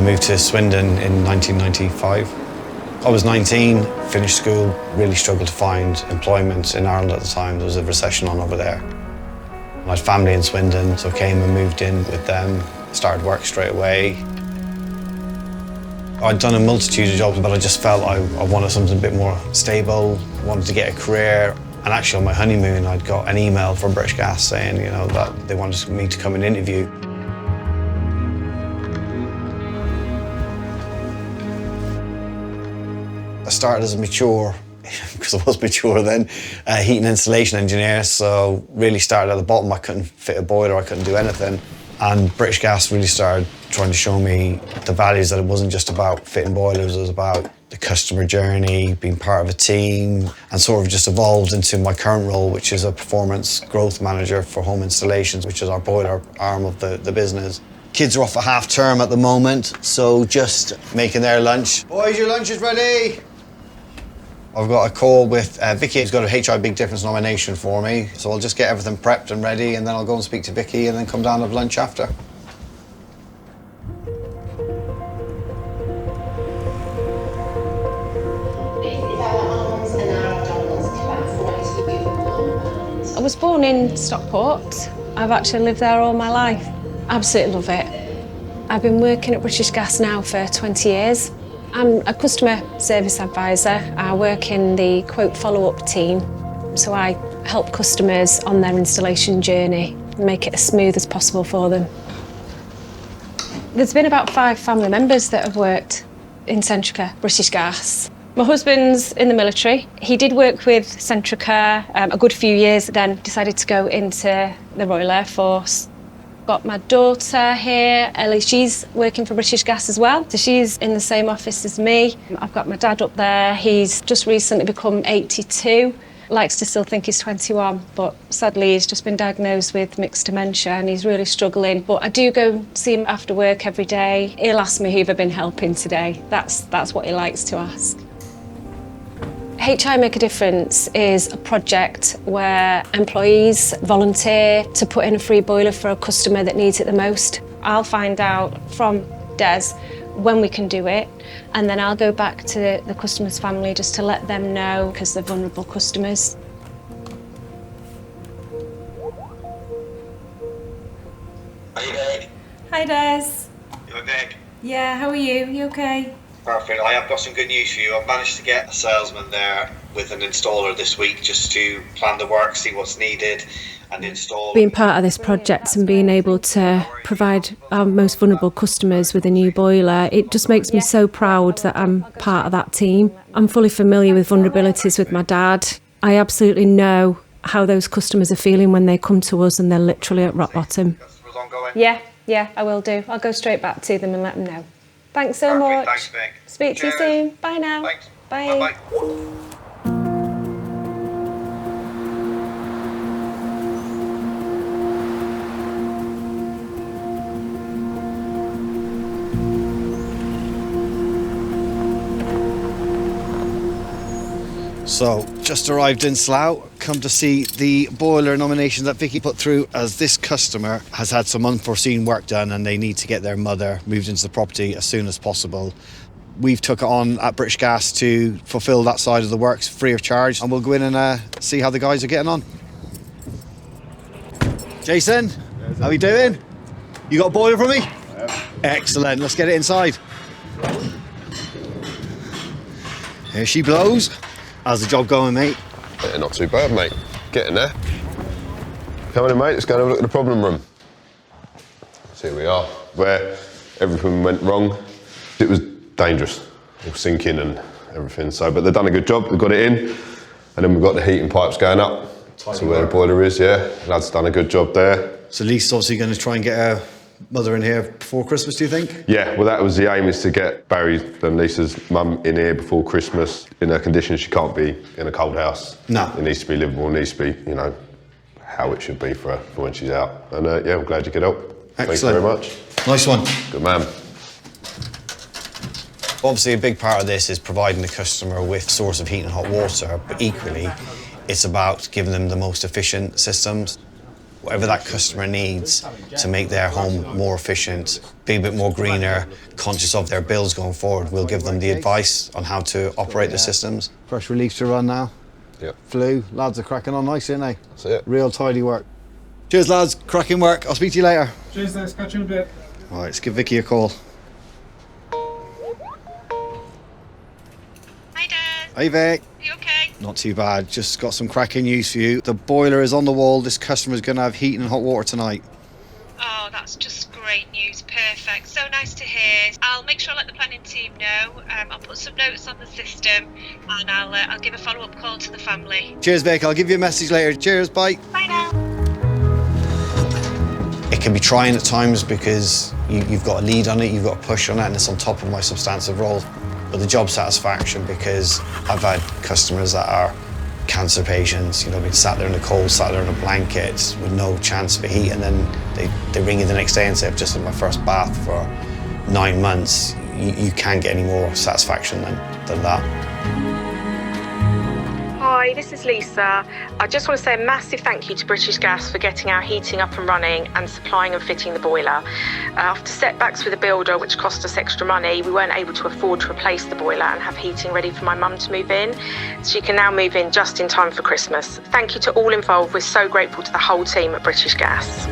moved to Swindon in 1995. I was 19, finished school, really struggled to find employment in Ireland at the time. There was a recession on over there. I had family in Swindon, so I came and moved in with them, started work straight away. I'd done a multitude of jobs, but I just felt I wanted something a bit more stable, wanted to get a career. And actually on my honeymoon, I'd got an email from British Gas saying, that they wanted me to come and interview. I started as a mature, because I was mature then, heating installation engineer, so really started at the bottom. I couldn't fit a boiler, I couldn't do anything. And British Gas really started trying to show me the values, that it wasn't just about fitting boilers, it was about the customer journey, being part of a team, and sort of just evolved into my current role, which is a performance growth manager for home installations, which is our boiler arm of the business. Kids are off for half term at the moment, so just making their lunch. Boys, your lunch is ready. I've got a call with Vicky, who's got a HI Big Difference nomination for me, so I'll just get everything prepped and ready, and then I'll go and speak to Vicky and then come down and have lunch after. I was born in Stockport. I've actually lived there all my life. Absolutely love it. I've been working at British Gas now for 20 years. I'm a customer service advisor. I work in the quote follow-up team, so I help customers on their installation journey and make it as smooth as possible for them. There's been about 5 family members that have worked in Centrica, British Gas. My husband's in the military. He did work with Centrica a good few years, then decided to go into the Royal Air Force. Got my daughter here, Ellie, she's working for British Gas as well, so she's in the same office as me. I've got my dad up there, he's just recently become 82, likes to still think he's 21, but sadly he's just been diagnosed with mixed dementia and he's really struggling. But I do go see him after work every day. He'll ask me who I've been helping today. That's what he likes to ask. HI Make a Difference is a project where employees volunteer to put in a free boiler for a customer that needs it the most. I'll find out from Des when we can do it, and then I'll go back to the customer's family just to let them know, because they're vulnerable customers. Are you there? Hi Des. You okay? Yeah, how are you? You okay? Perfect. I have got some good news for you. I've managed to get a salesman there with an installer this week just to plan the work, see what's needed and install. Being part of this project and being able to provide our most vulnerable customers with a new boiler, it just makes me so proud that I'm part of that team. I'm fully familiar with vulnerabilities with my dad. I absolutely know how those customers are feeling when they come to us and they're literally at rock bottom. Yeah, I will do. I'll go straight back to them and let them know. Thanks so much. Thanks, Vic. Speak to you soon. Bye now. Thanks. Bye. Bye-bye. So, just arrived in Slough, come to see the boiler nomination that Vicky put through, as this customer has had some unforeseen work done and they need to get their mother moved into the property as soon as possible. We've took it on at British Gas to fulfil that side of the works free of charge, and we'll go in and see how the guys are getting on. Jason, how are you doing? You got a boiler for me? Excellent, let's get it inside. Here she blows. How's the job going, mate? Yeah, not too bad, mate. Getting there. Come on in, mate. Let's go and have a look at the problem room. So here we are, where everything went wrong. It was dangerous, all sinking and everything. So, but they've done a good job. They've got it in, and then we've got the heating pipes going up to where the boiler is. Yeah, lad's done a good job there. So Lisa's obviously going to try and get her mother in here before Christmas, do you think? Yeah, well, that was the aim, is to get Barry and Lisa's mum in here before Christmas. In her condition, she can't be in a cold house. No. It needs to be livable, it needs to be, you know, how it should be for her for when she's out. And yeah, I'm glad you could help. Excellent. Thanks very much. Nice one. Good man. Obviously, a big part of this is providing the customer with source of heat and hot water, but equally, it's about giving them the most efficient systems. whatever that customer needs to make their home more efficient, be a bit more greener, conscious of their bills going forward. We'll give them the advice on how to operate the systems. Fresh reliefs to run now. Yep. Flu, lads are cracking on nice, aren't they? That's it. Real tidy work. Cheers, lads. Cracking work. I'll speak to you later. Cheers, let's catch you in a bit. All right, let's give Vicky a call. Hi, Dad. Hey, Vic. Are you okay? Not too bad. Just got some cracking news for you. The boiler is on the wall. This customer's going to have heat and hot water tonight. Oh, that's just great news. Perfect. So nice to hear. I'll make sure I let the planning team know. I'll put some notes on the system and I'll give a follow-up call to the family. Cheers, Vic. I'll give you a message later. Cheers. Bye. Bye now. It can be trying at times because you've got a lead on it, you've got a push on it, and it's on top of my substantive role. But the job satisfaction, because I've had customers that are cancer patients, been sat there in the cold, sat there in a blanket with no chance for heat, and then they ring you the next day and say, I've just had my first bath for 9 months. You can't get any more satisfaction than that. Hi, this is Lisa. I just want to say a massive thank you to British Gas for getting our heating up and running and supplying and fitting the boiler. After setbacks with the builder, which cost us extra money, we weren't able to afford to replace the boiler and have heating ready for my mum to move in. She can now move in just in time for Christmas. Thank you to all involved. We're so grateful to the whole team at British Gas.